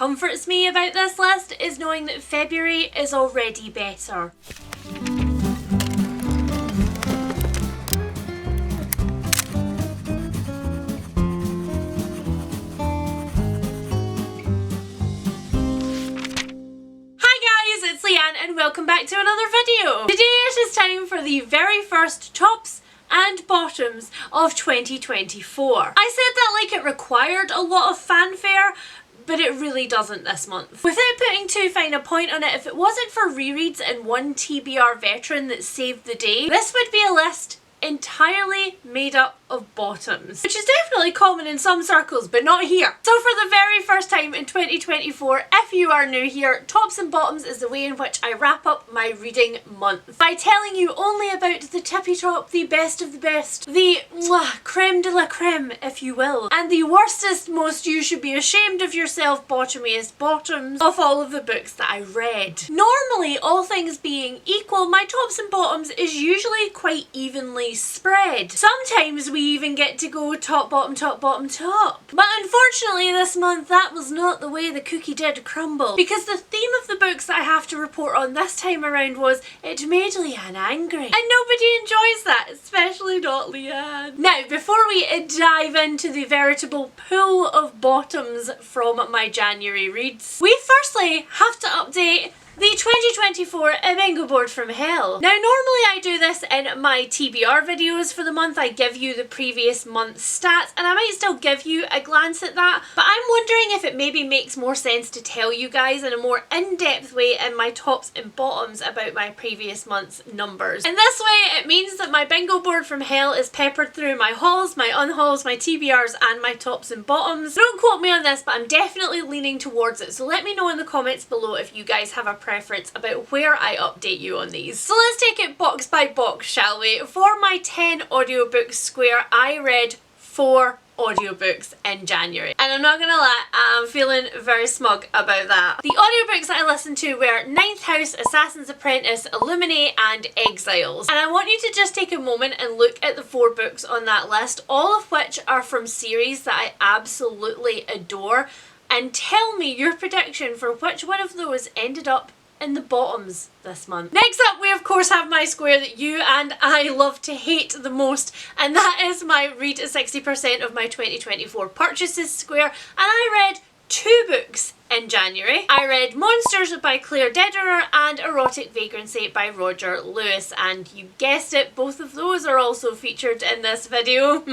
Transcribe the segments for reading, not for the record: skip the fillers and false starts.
comforts me about this list is knowing that February is already better. And welcome back to another video. Today it is time for the very first tops and bottoms of 2024. I said that like it required a lot of fanfare, but it really doesn't this month. Without putting too fine a point on it, if it wasn't for rereads and one TBR veteran that saved the day, this would be a list entirely made up of bottoms, which is definitely common in some circles, but not here. So for the very first time in 2024, if you are new here, tops and bottoms is the way in which I wrap up my reading month by telling you only about the tippy top, the best of the best, the creme de la creme, if you will, and the worstest, most you should be ashamed of yourself bottomiest bottoms of all of the books that I read. Normally, all things being equal, my tops and bottoms is usually quite evenly spread. Sometimes we even get to go top, bottom, top, bottom, top. But unfortunately this month that was not the way the cookie did crumble, because the theme of the books that I have to report on this time around was it made Leanne angry. And nobody enjoys that, especially not Leanne. Now, before we dive into the veritable pool of bottoms from my January reads, we firstly have to update the 2024 bingo board from hell. Now normally I do this in my TBR videos for the month. I give you the previous month's stats and I might still give you a glance at that, but I'm wondering if it maybe makes more sense to tell you guys in a more in-depth way in my tops and bottoms about my previous month's numbers. In this way it means that my bingo board from hell is peppered through my hauls, my unhauls, my TBRs and my tops and bottoms. Don't quote me on this, but I'm definitely leaning towards it, so let me know in the comments below if you guys have a preference about where I update you on these. So let's take it box by box, shall we? For my 10 audiobooks square, I read 4 audiobooks in January. And I'm not gonna lie, I'm feeling very smug about that. The audiobooks that I listened to were Ninth House, Assassin's Apprentice, Illuminate and Exiles. And I want you to just take a moment and look at the 4 books on that list, all of which are from series that I absolutely adore, and tell me your prediction for which one of those ended up in the bottoms this month. Next up, we of course have my square that you and I love to hate the most, and that is my read 60% of my 2024 purchases square, and I read 2 books in January. I read Monsters by Claire Dederer and Erotic Vagrancy by Roger Lewis, and you guessed it, both of those are also featured in this video.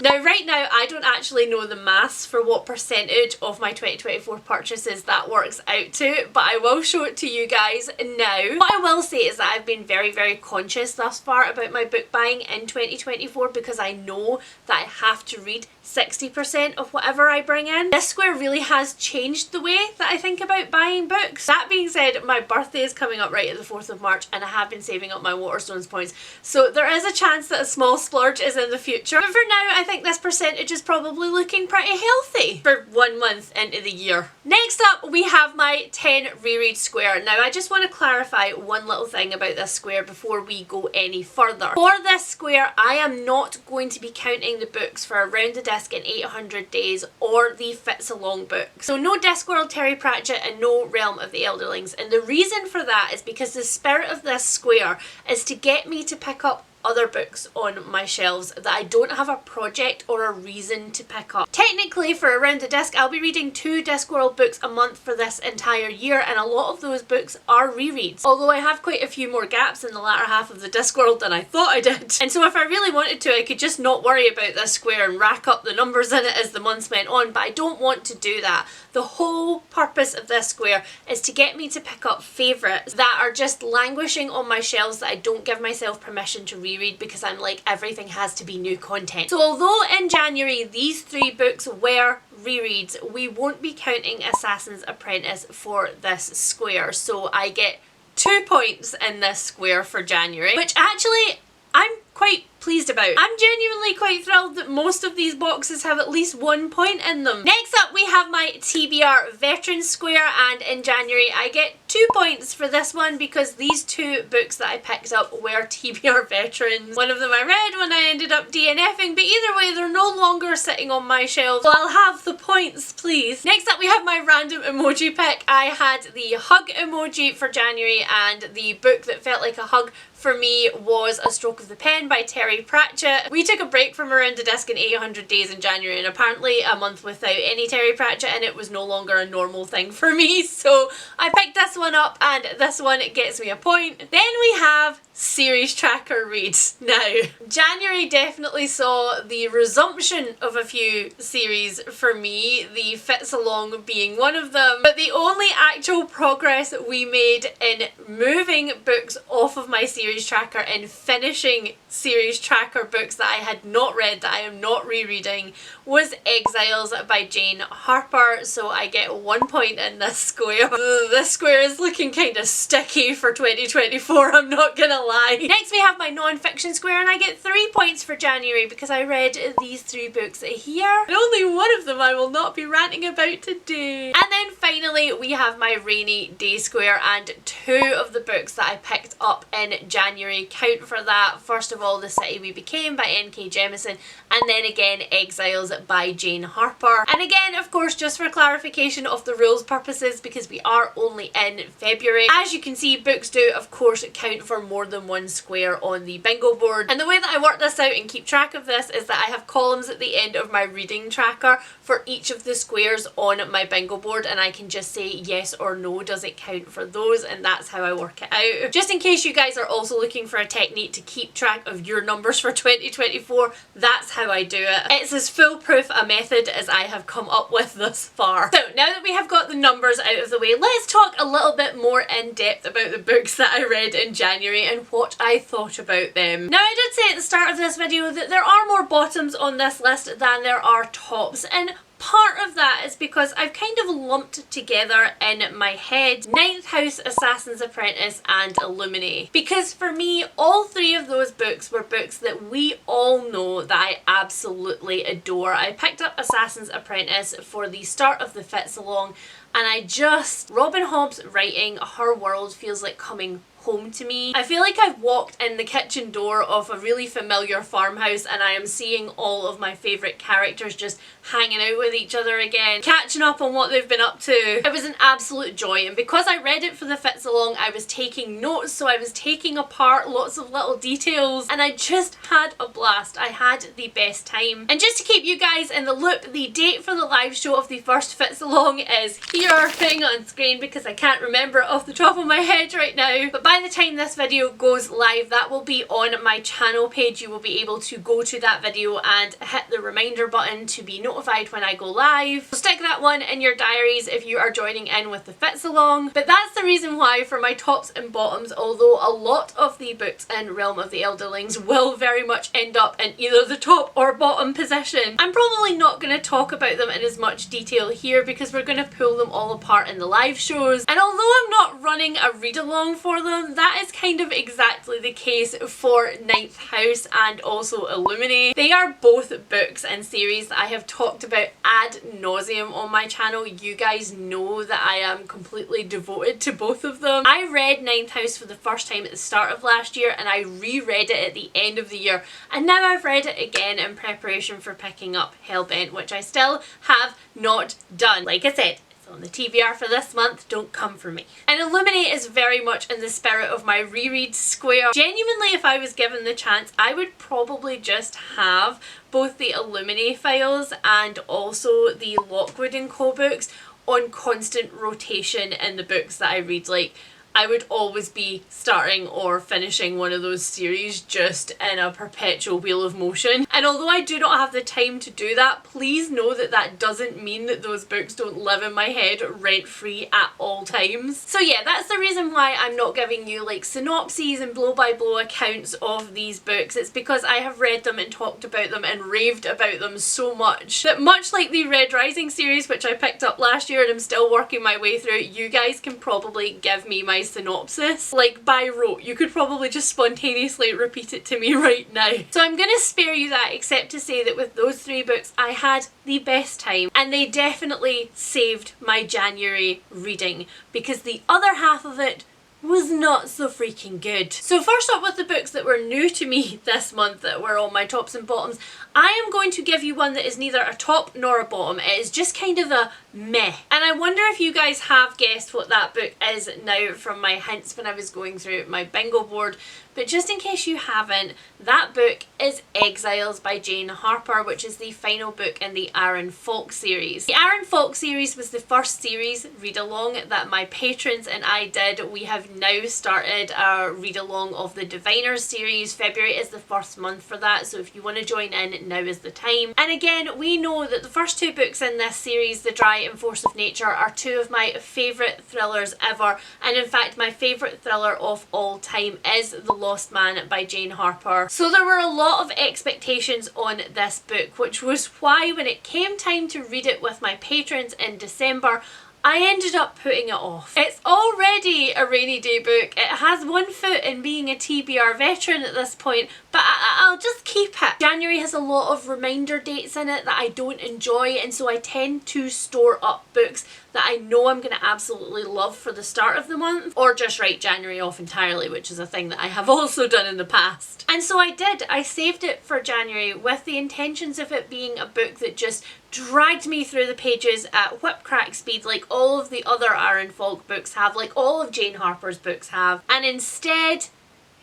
Now right now I don't actually know the maths for what percentage of my 2024 purchases that works out to, but I will show it to you guys now. What I will say is that I've been very conscious thus far about my book buying in 2024 because I know that I have to read 60% of whatever I bring in. This square really has changed the way that I think about buying books. That being said, my birthday is coming up right at the 4th of March and I have been saving up my Waterstones points, so there is a chance that a small splurge is in the future. But for now I think this percentage is probably looking pretty healthy for 1 month into the year. Next up we have my 10 reread square. Now I just want to clarify one little thing about this square before we go any further. For this square I am not going to be counting the books for Around the Disc in 800 Days or the Fits Along books. So no Discworld Terry Pratchett and no Realm of the Elderlings, and the reason for that is because the spirit of this square is to get me to pick up other books on my shelves that I don't have a project or a reason to pick up. Technically for Around the Disc I'll be reading 2 Discworld books a month for this entire year, and a lot of those books are rereads, although I have quite a few more gaps in the latter half of the Discworld than I thought I did. And so if I really wanted to I could just not worry about this square and rack up the numbers in it as the months went on, but I don't want to do that. The whole purpose of this square is to get me to pick up favourites that are just languishing on my shelves that I don't give myself permission to reread because I'm like, everything has to be new content. So although in January these 3 books were rereads, we won't be counting Assassin's Apprentice for this square, so I get 2 points in this square for January, which actually I'm quite pleased about. I'm genuinely quite thrilled that most of these boxes have at least 1 point in them. Next up we have my TBR Veteran Square, and in January I get 2 points for this one because these two books that I picked up were TBR Veterans. One of them I read when I ended up DNFing, but either way they're no longer sitting on my shelf, so I'll have the points please. Next up we have my random emoji pick. I had the hug emoji for January, and the book that felt like a hug for me was A Stroke of the Pen by Terry Pratchett. We took a break from Around the Disc in 800 Days in January, and apparently a month without any Terry Pratchett and it was no longer a normal thing for me, so I picked this one up and this one gets me a point. Then we have series tracker reads. Now, January definitely saw the resumption of a few series for me, the Fits Along being one of them, but the only actual progress we made in moving books off of my series tracker and finishing series tracker books that I had not read, that I am not rereading, was Exiles by Jane Harper, so I get 1 point in this square. This square is looking kind of sticky for 2024, I'm not gonna lie. Next we have my non-fiction square, and I get 3 points for January because I read these 3 books here, and only one of them I will not be ranting about today. And then finally we have my rainy day square, and 2 of the books that I picked up in January count for that. First of all, The City We Became by N.K. Jemisin, and then again Exiles by Jane Harper. And again, of course, just for clarification of the rules purposes, because we are only in February, as you can see, books do of course count for more than 1 square on the bingo board. And the way that I work this out and keep track of this is that I have columns at the end of my reading tracker for each of the squares on my bingo board, and I can just say yes or no, does it count for those, and that's how I work it out. Just in case you guys are also looking for a technique to keep track of your numbers for 2024, that's how I do it. It's as foolproof a method as I have come up with thus far. So now that we have got the numbers out of the way, let's talk a little bit more in depth about the books that I read in January and what I thought about them. Now, I did say at the start of this video that there are more bottoms on this list than there are tops, and part of that is because I've kind of lumped together in my head Ninth House, Assassin's Apprentice and Illuminae, because for me all 3 of those books were books that we all know that I absolutely adore. I picked up Assassin's Apprentice for the start of the Fits Along, and Robin Hobb's writing, her world feels like coming home to me. I feel like I've walked in the kitchen door of a really familiar farmhouse and I am seeing all of my favourite characters just hanging out with each other again, catching up on what they've been up to. It was an absolute joy, and because I read it for the Fits Along, I was taking notes, so I was taking apart lots of little details, and I just had a blast. I had the best time. And just to keep you guys in the loop, the date for the live show of the first Fits Along is here, thing on screen, because I can't remember it off the top of my head right now. But by the time this video goes live, that will be on my channel page. You will be able to go to that video and hit the reminder button to be notified when I go live. So stick that one in your diaries if you are joining in with the Fits Along. But that's the reason why for my tops and bottoms, although a lot of the books in Realm of the Elderlings will very much end up in either the top or bottom position, I'm probably not going to talk about them in as much detail here because we're going to pull them all apart in the live shows. And although I'm not running a read along for them, that is kind of exactly the case for Ninth House and also Illuminae. They are both books and series that I have talked about ad nauseum on my channel. You guys know that I am completely devoted to both of them. I read Ninth House for the first time at the start of last year and I reread it at the end of the year, and now I've read it again in preparation for picking up Hellbent, which I still have not done. Like I said, on the TBR for this month, don't come for me. And Illuminae is very much in the spirit of my reread square. Genuinely, if I was given the chance, I would probably just have both the Illuminae files and also the Lockwood & Co books on constant rotation in the books that I read. Like, I would always be starting or finishing one of those series just in a perpetual wheel of motion. And although I do not have the time to do that, please know that that doesn't mean that those books don't live in my head rent-free at all times. So yeah, that's the reason why I'm not giving you like synopses and blow-by-blow accounts of these books. It's because I have read them and talked about them and raved about them so much that, much like the Red Rising series, which I picked up last year and I'm still working my way through, you guys can probably give me my my synopsis, like by rote. You could probably just spontaneously repeat it to me right now. So I'm gonna spare you that, except to say that with those 3 books I had the best time, and they definitely saved my January reading because the other half of it was not so freaking good. So first up, with the books that were new to me this month that were on my tops and bottoms, I am going to give you one that is neither a top nor a bottom. It is just kind of a meh. And I wonder if you guys have guessed what that book is now from my hints when I was going through my bingo board. But just in case you haven't, that book is Exiles by Jane Harper, which is the final book in the Aaron Falk series. The Aaron Falk series was the first series read-along that my patrons and I did. We have now started a read-along of the Diviners series. February is the first month for that, so if you want to join in, now is the time. And again, we know that the first 2 books in this series, The Dry and Force of Nature, are 2 of my favourite thrillers ever, and in fact my favourite thriller of all time is The Lost Man by Jane Harper. So there were a lot of expectations on this book, which was why when it came time to read it with my patrons in December, I ended up putting it off. It's already a rainy day book. It has 1 foot in being a TBR veteran at this point, but I'll just keep it. January has a lot of reminder dates in it that I don't enjoy, and so I tend to store up books that I know I'm going to absolutely love for the start of the month, or just write January off entirely, which is a thing that I have also done in the past. And so I did. I saved it for January with the intentions of it being a book that just dragged me through the pages at whip crack speed like all of the other Aaron Falk books have, like all of Jane Harper's books have. And instead,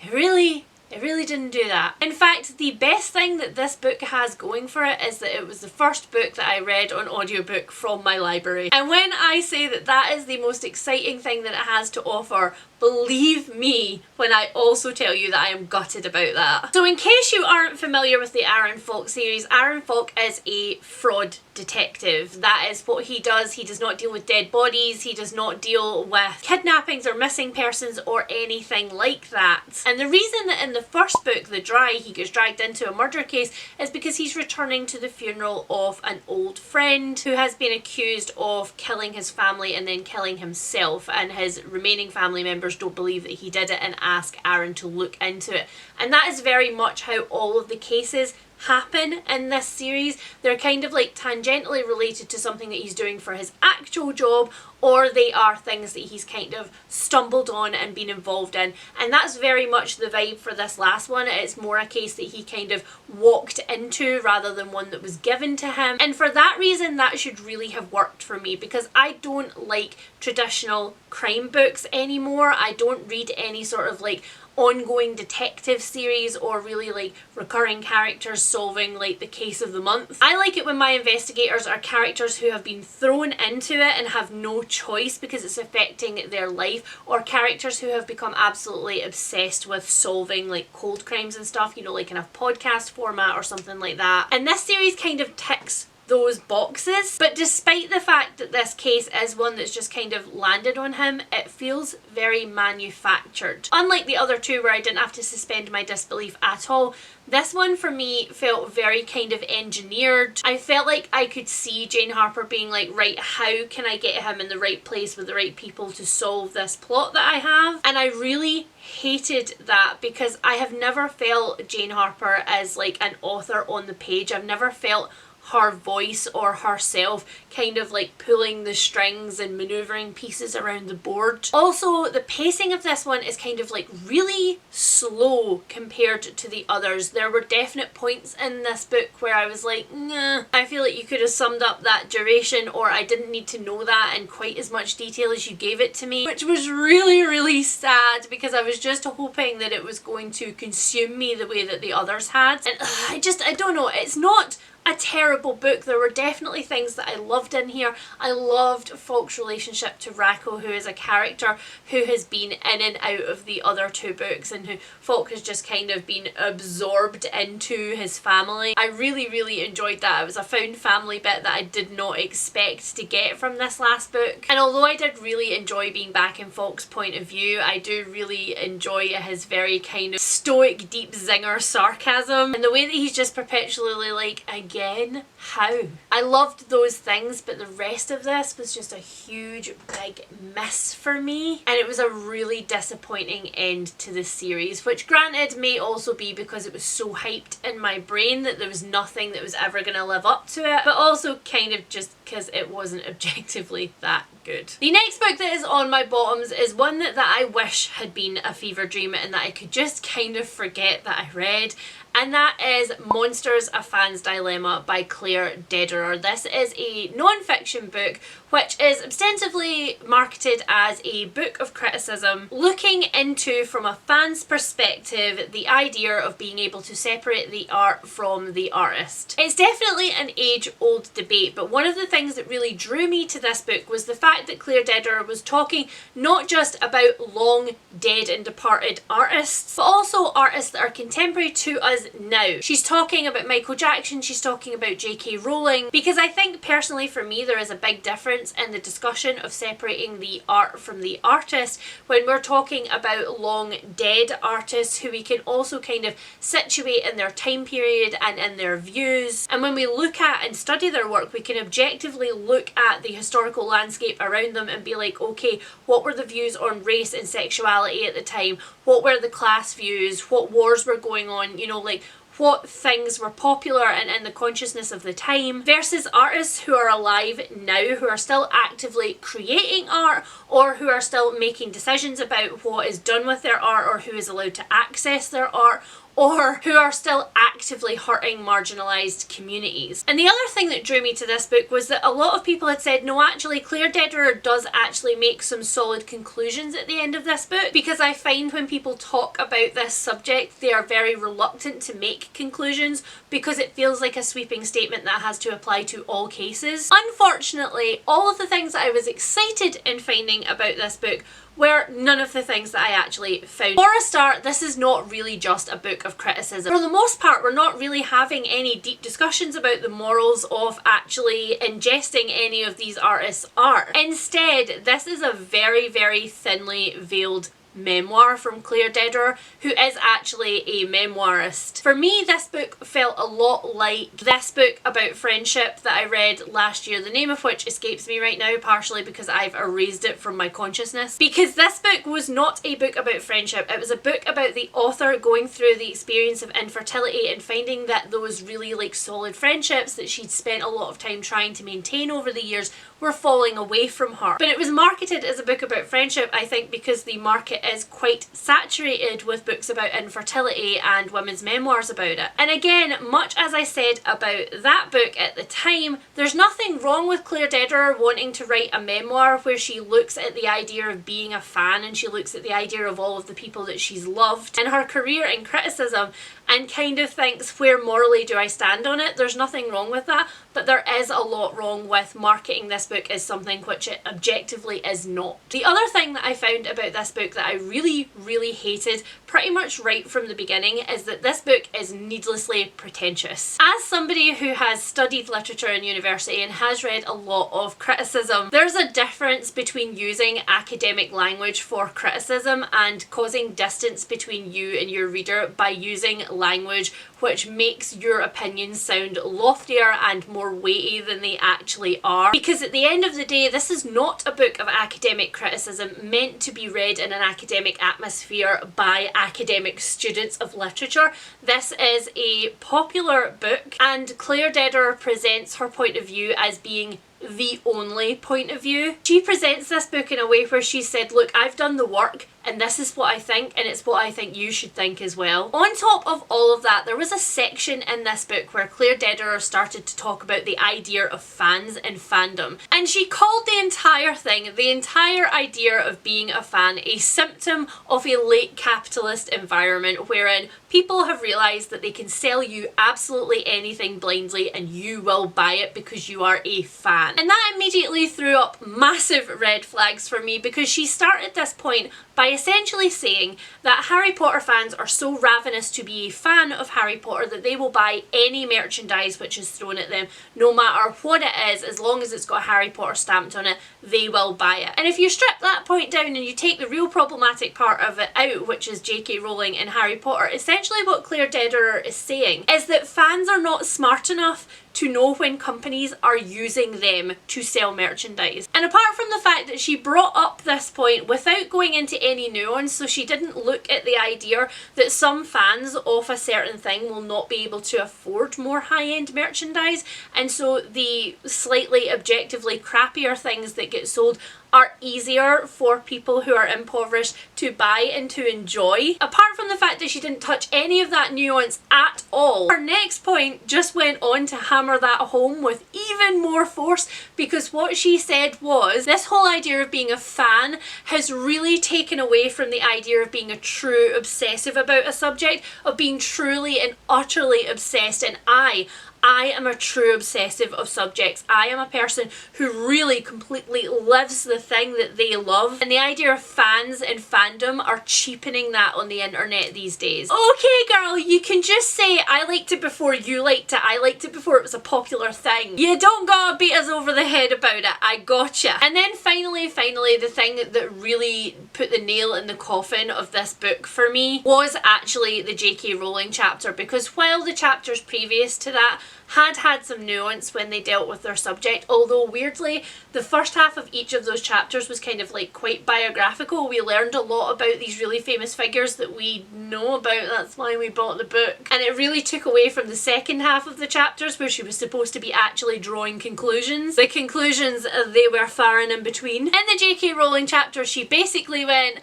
it really didn't do that. In fact, the best thing that this book has going for it is that it was the first book that I read on audiobook from my library. And when I say that that is the most exciting thing that it has to offer, believe me when I also tell you that I am gutted about that. So in case you aren't familiar with the Aaron Falk series, Aaron Falk is a fraud detective. That is what he does. He does not deal with dead bodies. He does not deal with kidnappings or missing persons or anything like that. And the reason that in the first book, The Dry, he gets dragged into a murder case is because he's returning to the funeral of an old friend who has been accused of killing his family and then killing himself, and his remaining family members don't believe that he did it and ask Aaron to look into it. And that is very much how all of the cases happen in this series. They're kind of like tangentially related to something that he's doing for his actual job, or they are things that he's kind of stumbled on and been involved in. And that's very much the vibe for this last one. It's more a case that he kind of walked into rather than one that was given to him. And for that reason, that should really have worked for me, because I don't like traditional crime books anymore. I don't read any sort of like ongoing detective series or really like recurring characters solving like the case of the month. I like it when my investigators are characters who have been thrown into it and have no choice because it's affecting their life, or characters who have become absolutely obsessed with solving like cold crimes and stuff, you know, like in a podcast format or something like that. And this series kind of ticks those boxes, but despite the fact that this case is one that's just kind of landed on him, it feels very manufactured. Unlike the other 2 where I didn't have to suspend my disbelief at all, this one for me felt very kind of engineered. I felt like I could see Jane Harper being like, right, how can I get him in the right place with the right people to solve this plot that I have? And I really hated that, because I have never felt Jane Harper as like an author on the page. I've never felt her voice or herself kind of like pulling the strings and maneuvering pieces around the board. Also, the pacing of this one is kind of like really slow compared to the others. There were definite points in this book where I was like, nah, I feel like you could have summed up that duration, or I didn't need to know that in quite as much detail as you gave it to me, which was really sad, because I was just hoping that it was going to consume me the way that the others had. And I don't know, it's not a terrible book. There were definitely things that I loved in here. I loved Falk's relationship to Racco, who is a character who has been in and out of the other 2 books, and who Falk has just kind of been absorbed into his family. I really enjoyed that. It was a found family bit that I did not expect to get from this last book. And although I did really enjoy being back in Falk's point of view, I do really enjoy his very kind of stoic, deep zinger sarcasm, and the way that he's just perpetually like, I again? How? I loved those things, but the rest of this was just a huge big miss for me, and it was a really disappointing end to the series, which granted may also be because it was so hyped in my brain that there was nothing that was ever going to live up to it, but also kind of just because it wasn't objectively that good. The next book that is on my bottoms is one that I wish had been a fever dream and that I could just kind of forget that I read, and that is Monsters: A Fan's Dilemma by Claire Dederer. This is a non-fiction book which is ostensibly marketed as a book of criticism, looking into, from a fan's perspective, the idea of being able to separate the art from the artist. It's definitely an age-old debate, but one of the things that really drew me to this book was the fact that Claire Dederer was talking not just about long dead and departed artists, but also artists that are contemporary to us now. She's talking about Michael Jackson, she's talking about J.K. Rowling, because I think personally for me there is a big difference in the discussion of separating the art from the artist when we're talking about long dead artists who we can also kind of situate in their time period and in their views. And when we look at and study their work, we can objectively look at the historical landscape around them and be like, okay, what were the views on race and sexuality at the time? What were the class views? What wars were going on? You know, like, what things were popular and in the consciousness of the time, versus artists who are alive now, who are still actively creating art, or who are still making decisions about what is done with their art or who is allowed to access their art, or who are still actively hurting marginalised communities. And the other thing that drew me to this book was that a lot of people had said, no, actually Claire Dederer does actually make some solid conclusions at the end of this book, because I find when people talk about this subject they are very reluctant to make conclusions because it feels like a sweeping statement that has to apply to all cases. Unfortunately, all of the things that I was excited in finding about this book were none of the things that I actually found. For a start, this is not really just a book of criticism. For the most part, we're not really having any deep discussions about the morals of actually ingesting any of these artists' art. Instead, this is a very, very thinly veiled memoir from Claire Dederer, who is actually a memoirist. For me, this book felt a lot like this book about friendship that I read last year, the name of which escapes me right now, partially because I've erased it from my consciousness. Because this book was not a book about friendship, it was a book about the author going through the experience of infertility and finding that those really like solid friendships that she'd spent a lot of time trying to maintain over the years were falling away from her. But it was marketed as a book about friendship, I think, because the market is quite saturated with books about infertility and women's memoirs about it. And again, much as I said about that book at the time, there's nothing wrong with Claire Dederer wanting to write a memoir where she looks at the idea of being a fan and she looks at the idea of all of the people that she's loved in her career in criticism and kind of thinks, where morally do I stand on it? There's nothing wrong with that, but there is a lot wrong with marketing this book as something which it objectively is not. The other thing that I found about this book that I really, really hated pretty much right from the beginning is that this book is needlessly pretentious. As somebody who has studied literature in university and has read a lot of criticism, there's a difference between using academic language for criticism and causing distance between you and your reader by using language which makes your opinions sound loftier and more weighty than they actually are. Because at the end of the day, this is not a book of academic criticism meant to be read in an academic atmosphere by academic students of literature. This is a popular book, and Claire Dederer presents her point of view as being the only point of view. She presents this book in a way where she said, look, I've done the work and this is what I think, and it's what I think you should think as well. On top of all of that, there was a section in this book where Claire Dederer started to talk about the idea of fans and fandom, and she called the entire thing, the entire idea of being a fan, a symptom of a late capitalist environment wherein people have realised that they can sell you absolutely anything blindly and you will buy it because you are a fan. fan. And that immediately threw up massive red flags for me, because she started this point by essentially saying that Harry Potter fans are so ravenous to be a fan of Harry Potter that they will buy any merchandise which is thrown at them, no matter what it is, as long as it's got Harry Potter stamped on it, they will buy it. And if you strip that point down and you take the real problematic part of it out, which is J.K. Rowling and Harry Potter, essentially what Claire Dederer is saying is that fans are not smart enough to know when companies are using them to sell merchandise. And apart from the fact that she brought up this point without going into any nuance, so she didn't look at the idea that some fans of a certain thing will not be able to afford more high-end merchandise, and so the slightly objectively crappier things that get sold are easier for people who are impoverished to buy and to enjoy. Apart from the fact that she didn't touch any of that nuance at all, her next point just went on to hammer that home with even more force, because what she said was this whole idea of being a fan has really taken away from the idea of being a true obsessive about a subject, of being truly and utterly obsessed. And I am a true obsessive of subjects. I am a person who really completely lives the thing that they love, and the idea of fans and fandom are cheapening that on the internet these days. Okay girl, you can just say I liked it before you liked it, I liked it before it was a popular thing. You don't gotta beat us over the head about it, I gotcha. And then finally, the thing that really put the nail in the coffin of this book for me was actually the J.K. Rowling chapter, because while the chapters previous to that had some nuance when they dealt with their subject, although weirdly the first half of each of those chapters was kind of like quite biographical. We learned a lot about these really famous figures that we know about, that's why we bought the book, and it really took away from the second half of the chapters where she was supposed to be actually drawing conclusions. The conclusions, they were far and in between. In the J.K. Rowling chapter she basically went,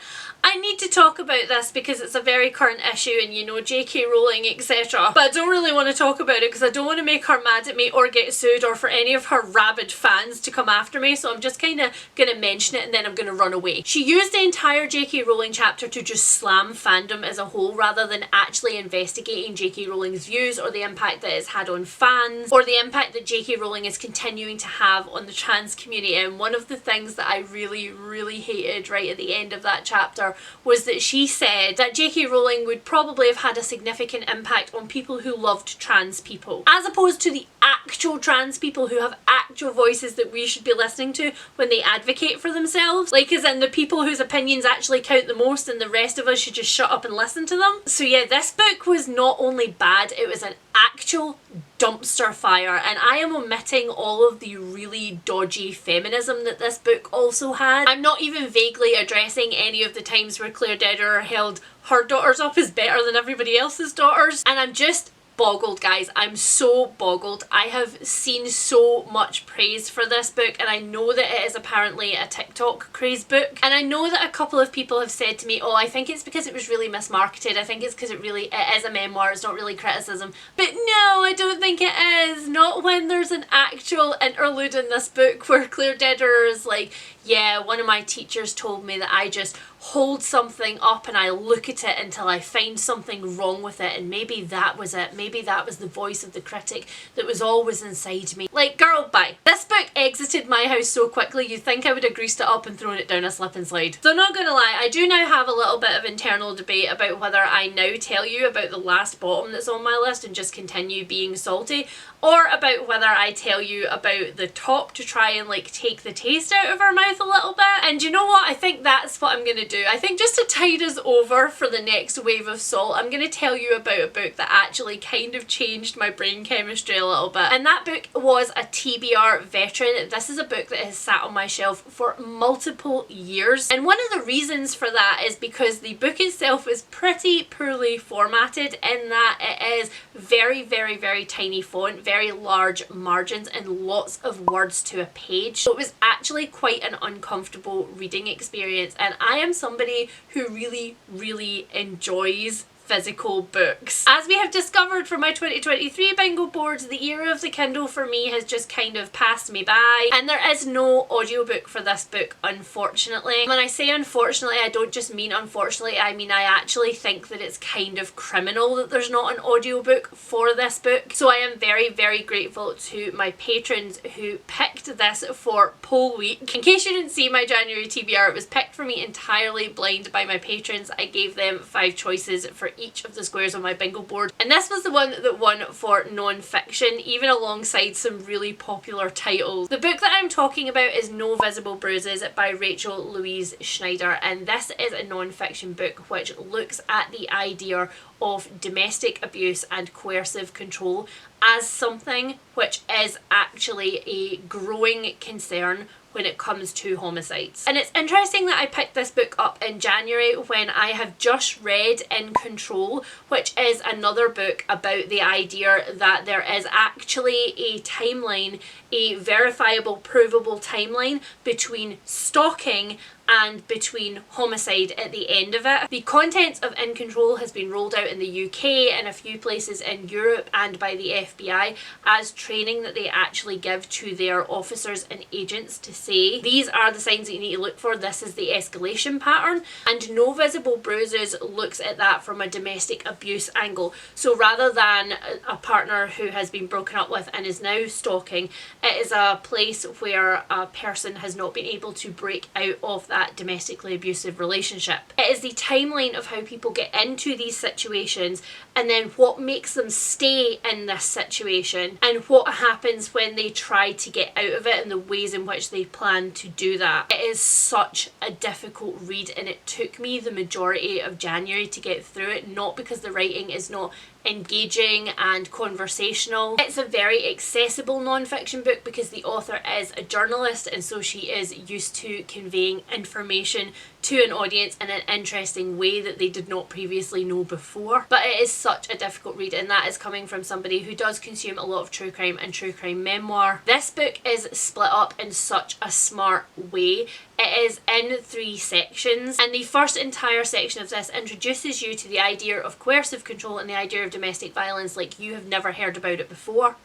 I need to talk about this because it's a very current issue and you know J.K. Rowling etc, but I don't really want to talk about it because I don't want to make her mad at me or get sued or for any of her rabid fans to come after me, so I'm just kind of going to mention it and then I'm going to run away. She used the entire J.K. Rowling chapter to just slam fandom as a whole rather than actually investigating J.K. Rowling's views or the impact that it's had on fans or the impact that J.K. Rowling is continuing to have on the trans community. And one of the things that I really hated right at the end of that chapter was that she said that J.K. Rowling would probably have had a significant impact on people who loved trans people, as opposed to the actual trans people who have actual voices that we should be listening to when they advocate for themselves. Like as in the people whose opinions actually count the most and the rest of us should just shut up and listen to them. So yeah, this book was not only bad, it was an actual dumpster fire, and I am omitting all of the really dodgy feminism that this book also had. I'm not even vaguely addressing any of the times where Claire Dederer held her daughters up as better than everybody else's daughters, and I'm just boggled, guys. I'm so boggled. I have seen so much praise for this book, and I know that it is apparently a TikTok craze book, and I know that a couple of people have said to me, oh, I think it's because it was really mismarketed, I think it's because it is a memoir, it's not really criticism. But no, I don't think it is. Not when there's an actual interlude in this book where Claire Dederer is like, yeah, one of my teachers told me that I just hold something up and I look at it until I find something wrong with it, and maybe that was it. Maybe that was the voice of the critic that was always inside me. Like, girl, bye. This book exited my house so quickly you'd think I would have greased it up and thrown it down a slip and slide. So not gonna lie, I do now have a little bit of internal debate about whether I now tell you about the last bottom that's on my list and just continue being salty, or about whether I tell you about the top to try and like take the taste out of our mouth a little bit. And you know what? I think that's what I'm gonna do. I think just to tide us over for the next wave of salt, I'm gonna tell you about a book that actually kind of changed my brain chemistry a little bit. And that book was a TBR veteran. This is a book that has sat on my shelf for multiple years. And one of the reasons for that is because the book itself is pretty poorly formatted in that it is very tiny font, very large margins and lots of words to a page. So it was actually quite an uncomfortable reading experience, and I am somebody who really enjoys physical books. As we have discovered from my 2023 bingo board, the era of the Kindle for me has just kind of passed me by, and there is no audiobook for this book, unfortunately. When I say unfortunately, I don't just mean unfortunately, I mean I actually think that it's kind of criminal that there's not an audiobook for this book. So I am very, very grateful to my patrons who picked this for poll week. In case you didn't see my January TBR, it was picked for me entirely blind by my patrons. I gave them 5 choices for each of the squares on my bingo board, and this was the one that won for non-fiction, even alongside some really popular titles. The book that I'm talking about is No Visible Bruises by Rachel Louise Schneider, and this is a non-fiction book which looks at the idea of domestic abuse and coercive control as something which is actually a growing concern when it comes to homicides. And it's interesting that I picked this book up in January when I have just read In Control, which is another book about the idea that there is actually a timeline, a verifiable, provable timeline between stalking and between homicide at the end of it. The contents of In Control has been rolled out in the UK and a few places in Europe and by the FBI as training that they actually give to their officers and agents to say, these are the signs that you need to look for, this is the escalation pattern. And No Visible Bruises looks at that from a domestic abuse angle. So rather than a partner who has been broken up with and is now stalking, it is a place where a person has not been able to break out of that domestically abusive relationship. It is the timeline of how people get into these situations and then what makes them stay in this situation and what happens when they try to get out of it and the ways in which they plan to do that. It is such a difficult read, and it took me the majority of January to get through it, not because the writing is not engaging and conversational. It's a very accessible non-fiction book because the author is a journalist, and so she is used to conveying information to an audience in an interesting way that they did not previously know before. But it is such a difficult read, and that is coming from somebody who does consume a lot of true crime and true crime memoir. This book is split up in such a smart way. It is in 3 sections, and the first entire section of this introduces you to the idea of coercive control and the idea of domestic violence like you have never heard about it before.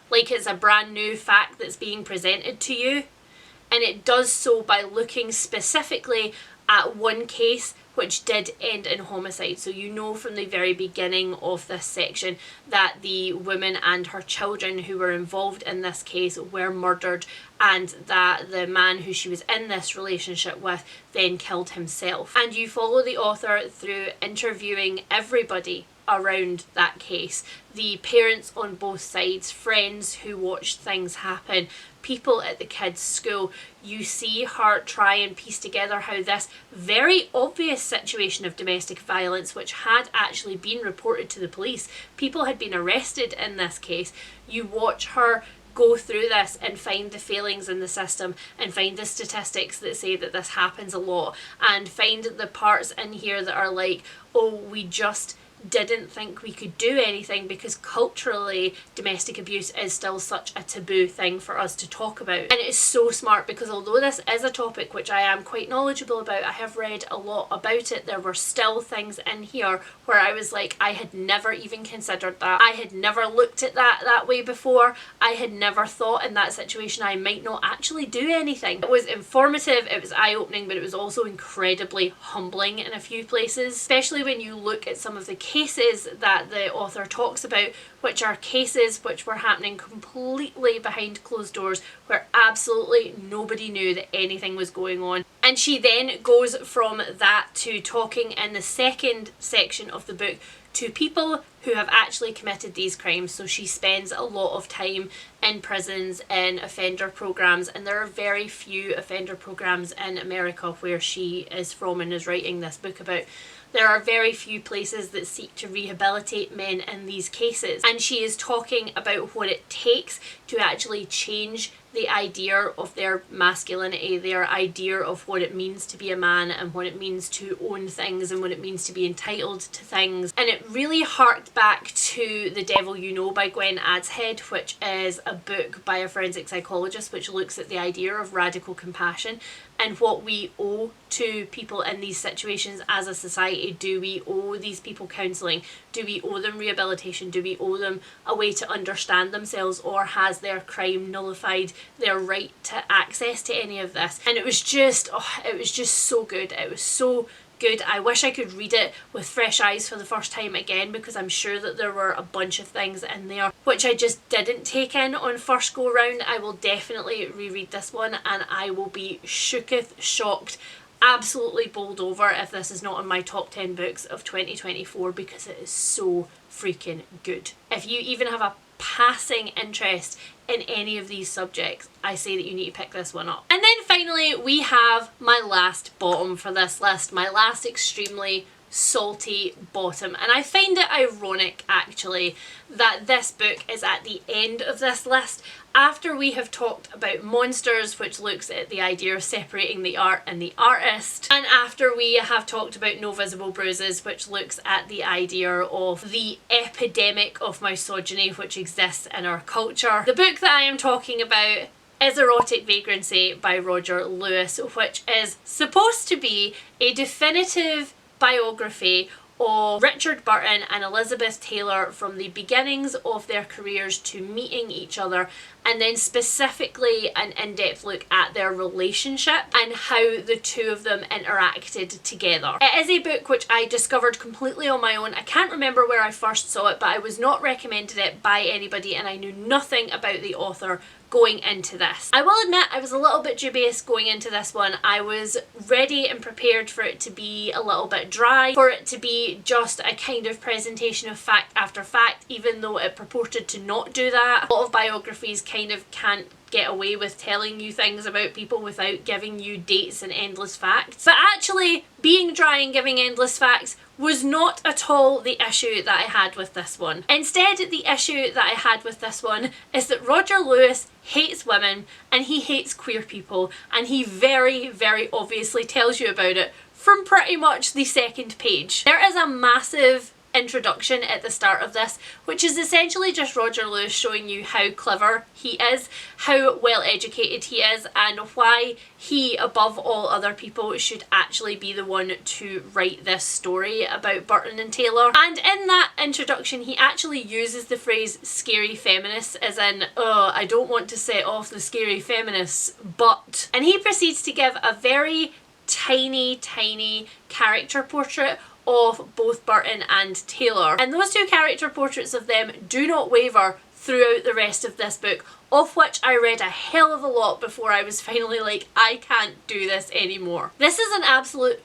Like it's a brand new fact that's being presented to you. And it does so by looking specifically at one case which did end in homicide. So you know from the very beginning of this section that the woman and her children who were involved in this case were murdered, and that the man who she was in this relationship with then killed himself. And you follow the author through interviewing everybody around that case. The parents on both sides, friends who watched things happen, people at the kids' school. You see her try and piece together how this very obvious situation of domestic violence, which had actually been reported to the police, people had been arrested in this case. You watch her go through this and find the failings in the system and find the statistics that say that this happens a lot, and find the parts in here that are like, oh, we just didn't think we could do anything because culturally domestic abuse is still such a taboo thing for us to talk about. And it is so smart because although this is a topic which I am quite knowledgeable about, I have read a lot about it, there were still things in here where I was like, I had never even considered that. I had never looked at that way before. I had never thought in that situation I might not actually do anything. It was informative, it was eye-opening, but it was also incredibly humbling in a few places, especially when you look at some of the cases that the author talks about, which are cases which were happening completely behind closed doors where absolutely nobody knew that anything was going on. And she then goes from that to talking in the second section of the book to people who have actually committed these crimes. So she spends a lot of time in prisons, in offender programs, and there are very few offender programs in America where she is from and is writing this book about. There are very few places that seek to rehabilitate men in these cases, and she is talking about what it takes to actually change the idea of their masculinity, their idea of what it means to be a man and what it means to own things and what it means to be entitled to things. And it really harked harked back to The Devil You Know by Gwen Adshead, which is a book by a forensic psychologist which looks at the idea of radical compassion and what we owe to people in these situations as a society. Do we owe these people counselling? Do we owe them rehabilitation? Do we owe them a way to understand themselves, or has their crime nullified their right to access to any of this? And it was just so good. It was so good. I wish I could read it with fresh eyes for the first time again, because I'm sure that there were a bunch of things in there which I just didn't take in on first go round. I will definitely reread this one and I will be shooketh, shocked, absolutely bowled over if this is not on my top 10 books of 2024, because it is so freaking good. If you even have a passing interest in any of these subjects, I say that you need to pick this one up. And then finally we have my last bottom for this list, my last extremely salty bottom. And I find it ironic actually that this book is at the end of this list after we have talked about Monsters, which looks at the idea of separating the art and the artist, and after we have talked about No Visible Bruises, which looks at the idea of the epidemic of misogyny which exists in our culture. The book that I am talking about is Erotic Vagrancy by Roger Lewis, which is supposed to be a definitive biography of Richard Burton and Elizabeth Taylor from the beginnings of their careers to meeting each other, and then specifically an in-depth look at their relationship and how the two of them interacted together. It is a book which I discovered completely on my own. I can't remember where I first saw it, but I was not recommended it by anybody and I knew nothing about the author going into this. I will admit I was a little bit dubious going into this one. I was ready and prepared for it to be a little bit dry, for it to be just a kind of presentation of fact after fact, even though it purported to not do that. A lot of biographies kind of can't get away with telling you things about people without giving you dates and endless facts. But actually, being dry and giving endless facts was not at all the issue that I had with this one. Instead, the issue that I had with this one is that Roger Lewis hates women and he hates queer people, and he very, very obviously tells you about it from pretty much the second page. There is a massive introduction at the start of this, which is essentially just Roger Lewis showing you how clever he is, how well educated he is, and why he, above all other people, should actually be the one to write this story about Burton and Taylor. And in that introduction he actually uses the phrase scary feminists, as in, oh, I don't want to set off the scary feminists, but... And he proceeds to give a very tiny character portrait of both Burton and Taylor. And those two character portraits of them do not waver throughout the rest of this book, of which I read a hell of a lot before I was finally like, I can't do this anymore. This is an absolute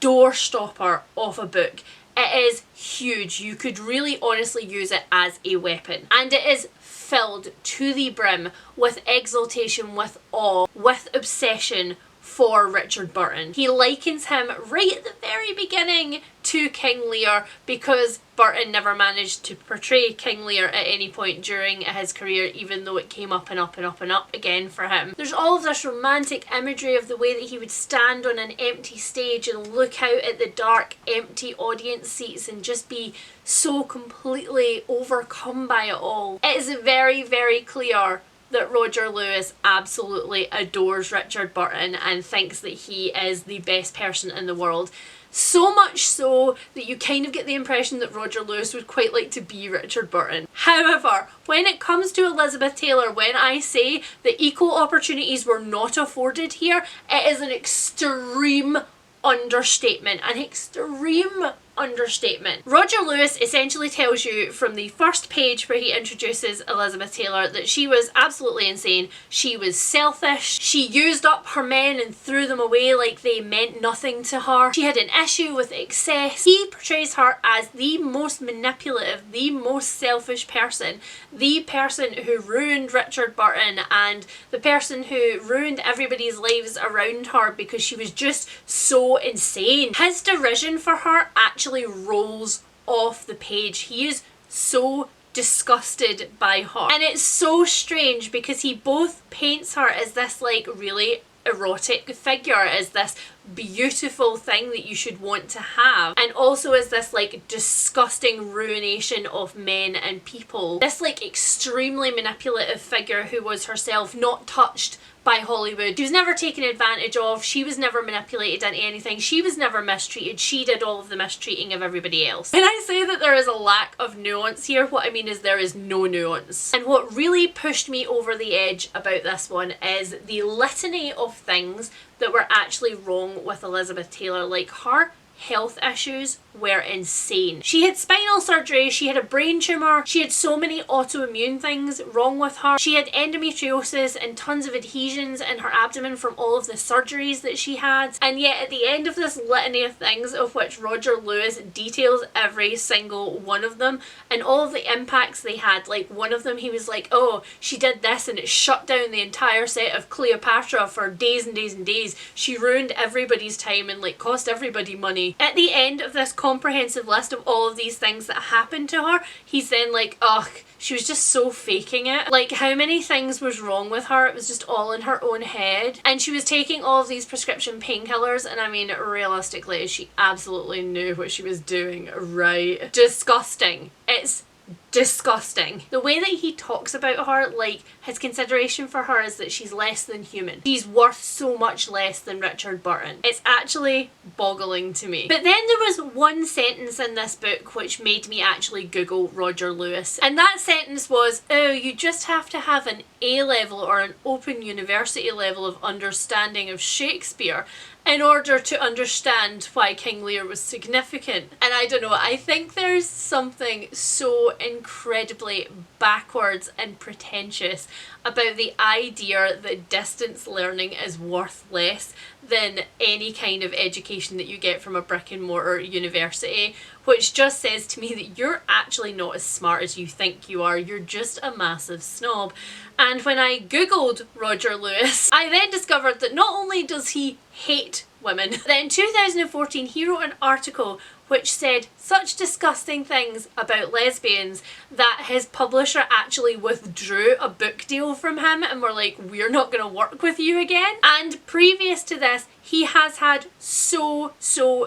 doorstopper of a book. It is huge. You could really honestly use it as a weapon. And it is filled to the brim with exaltation, with awe, with obsession for Richard Burton. He likens him right at the very beginning to King Lear, because Burton never managed to portray King Lear at any point during his career, even though it came up and up and up and up again for him. There's all of this romantic imagery of the way that he would stand on an empty stage and look out at the dark, empty audience seats and just be so completely overcome by it all. It is very, very clear that Roger Lewis absolutely adores Richard Burton and thinks that he is the best person in the world. So much so that you kind of get the impression that Roger Lewis would quite like to be Richard Burton. However, when it comes to Elizabeth Taylor, when I say that equal opportunities were not afforded here, it is an extreme understatement. An extreme understatement. Roger Lewis essentially tells you from the first page where he introduces Elizabeth Taylor that she was absolutely insane. She was selfish. She used up her men and threw them away like they meant nothing to her. She had an issue with excess. He portrays her as the most manipulative, the most selfish person, the person who ruined Richard Burton and the person who ruined everybody's lives around her because she was just so insane. His derision for her actually rolls off the page. He is so disgusted by her. And it's so strange because he both paints her as this like really erotic figure as this beautiful thing that you should want to have, and also as this like disgusting ruination of men and people, this like extremely manipulative figure who was herself not touched by Hollywood. She was never taken advantage of, she was never manipulated into anything, she was never mistreated, she did all of the mistreating of everybody else. When I say that there is a lack of nuance here, what I mean is there is no nuance. And what really pushed me over the edge about this one is the litany of things that were actually wrong with Elizabeth Taylor. Like, her health issues were insane. She had spinal surgery, she had a brain tumour, she had so many autoimmune things wrong with her. She had endometriosis and tons of adhesions in her abdomen from all of the surgeries that she had. And yet at the end of this litany of things, of which Roger Lewis details every single one of them and all of the impacts they had, like one of them he was like, oh, she did this and it shut down the entire set of Cleopatra for days and days and days. She ruined everybody's time and like cost everybody money. At the end of this comprehensive list of all of these things that happened to her, he's then like, ugh, she was just so faking it. Like, how many things was wrong with her? It was just all in her own head. And she was taking all of these prescription painkillers, and I mean, realistically, she absolutely knew what she was doing, right? Disgusting. It's disgusting. The way that he talks about her, like, his consideration for her is that she's less than human. She's worth so much less than Richard Burton. It's actually boggling to me. But then there was one sentence in this book which made me actually Google Roger Lewis. And that sentence was, oh, you just have to have an A-level or an open university level of understanding of Shakespeare in order to understand why King Lear was significant. And I don't know, I think there's something so incredibly backwards and pretentious about the idea that distance learning is worth less than any kind of education that you get from a brick and mortar university, which just says to me that you're actually not as smart as you think you are, you're just a massive snob. And when I googled Roger Lewis, I then discovered that not only does he hate women, that in 2014 he wrote an article which said such disgusting things about lesbians that his publisher actually withdrew a book deal from him and were like, we're not going to work with you again. And previous to this, he has had so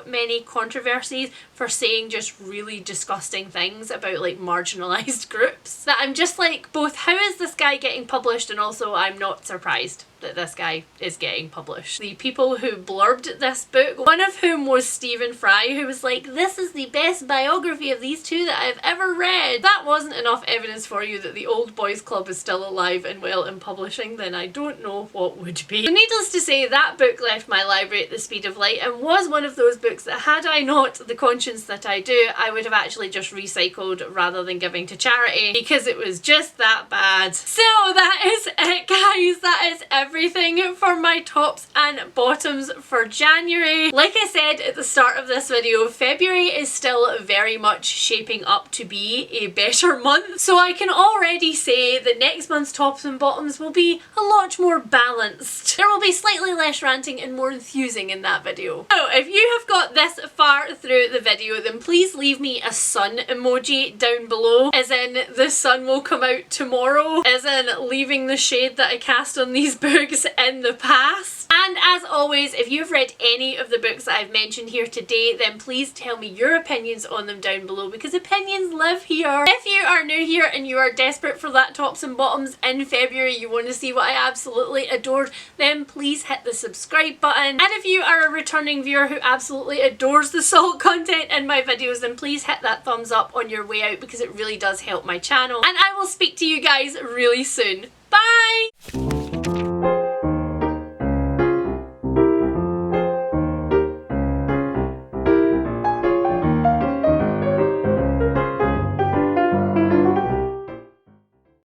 many controversies for saying just really disgusting things about like marginalised groups that I'm just like, both how is this guy getting published, and also I'm not surprised that this guy is getting published. The people who blurbed this book, one of whom was Stephen Fry, who was like, this is the best biography of these two that I've ever read. That wasn't enough evidence for you that the Old Boys Club is still alive and well in publishing, then I don't know what would be. So needless to say, that book left my library at the speed of light and was one of those books that, had I not the conscience that I do, I would have actually just recycled rather than giving to charity, because it was just that bad. So that is it, guys. That is everything for my tops and bottoms for January. Like I said at the start of this video, February is still very much shaping up to be a better month, so I can already say that next month's tops and bottoms will be a lot more balanced. There will be slightly less ranting and more enthusing in that video. So if you have got this far through the video, then please leave me a sun emoji down below, as in the sun will come out tomorrow, as in leaving the shade that I cast on these books in the past. And as always, if you've read any of the books that I've mentioned here today, then please tell me your opinions on them down below, because opinions live here. If you are new here and you are desperate for that tops and bottoms in February, you want to see what I absolutely adored, then please hit the subscribe button. And if you are a returning viewer who absolutely adores the salt content in my videos, then please hit that thumbs up on your way out, because it really does help my channel. And I will speak to you guys really soon. Bye!